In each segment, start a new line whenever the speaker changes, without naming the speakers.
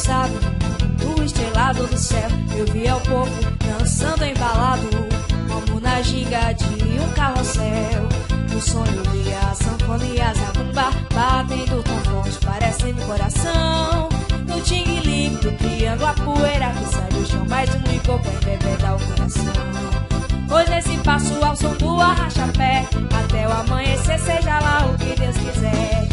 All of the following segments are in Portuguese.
debruçado no estrelado do céu, eu via o povo dançando embalado, como na ginga de um carrossel. No sonho eu via a sanfona e a zabumba batendo tão forte, parecendo coração. No tingue-lingue do triângulo, a poeira que sai do chão, mais um licor pra embebedar o coração. Pois nesse passo ao som do arrasta-pé, até o amanhecer, seja lá o que Deus quiser.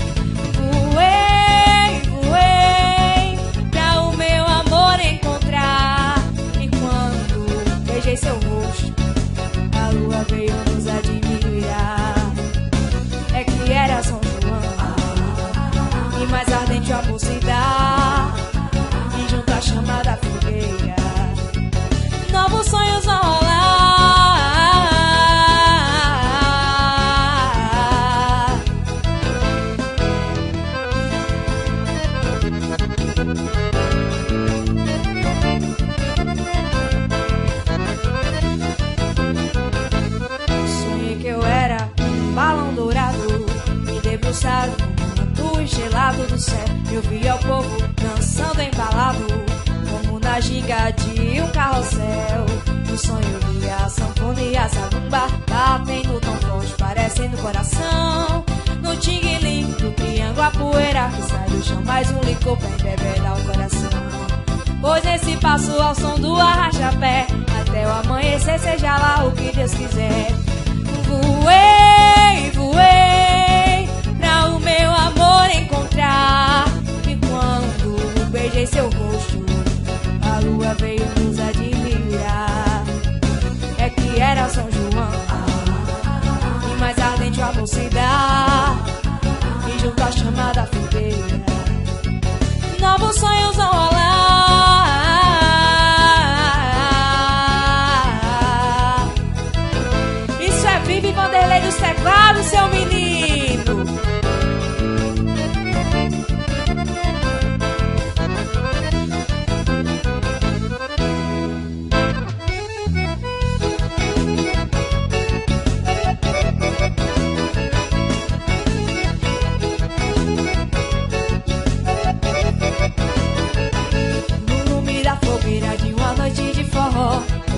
Voei, voei, pra o meu amor encontrar. E quando beijei seu rosto, a lua veio nos admirar. É que era São João, e mais ardente o amor sem dar. E junto à chama da fogueira, novos sonhos vão rolar. Sonhei que eu era um balão dourado, me debruçado no manto gelado do céu. Eu via o povo dançando embalado, como na ginga de um carrossel. No sonho eu via a sanfona e a zabumba batendo tão forte, parecendo coração. No tingue-lingue do triângulo, a poeira que sai do chão, mais um licor pra embebedar o coração. Pois nesse passo ao som do arrasta-pé, até o amanhecer, seja lá o que Deus quiser. Voei, voei, pra o meu amor encontrar. E quando beijei seu rosto, a lua veio nos admirar. É que era São João, e mais ardente o amor sem dar. E junto à chama da fogueira, novos sonhos vão rolar. Isso é Vivi Vanderlei dos teclados, seu menino.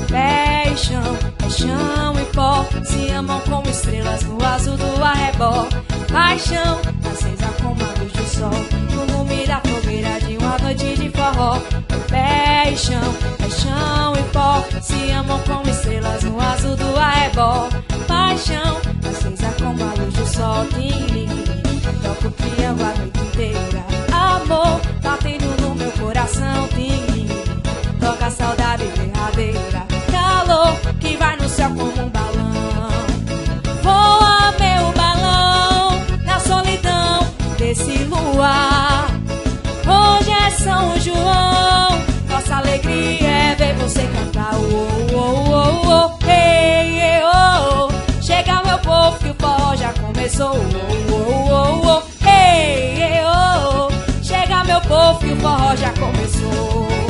Pé e chão, é chão e pó, se amam como estrelas no azul do arrebol. Paixão, acesa como a luz do sol, no lume da fogueira de uma noite de forró. Pé e chão, é chão e pó, se amam como estrelas no azul do arrebol. Paixão, acesa como a luz do sol. Tim-lim, toca o triângulo a noite inteira. Amor, batendo no meu coração. Tim-lim, toca a saudade verdadeira. Calor que vai no céu como um balão. Voa meu balão na solidão desse luar. Hoje é São João, nossa alegria é ver você cantar. Oh, oh, oh, oh, hey, hey, oh, oh. Chega meu povo que o forró já começou. Oh, oh, oh, oh, hey, hey, oh, oh. Chega meu povo que o forró já começou.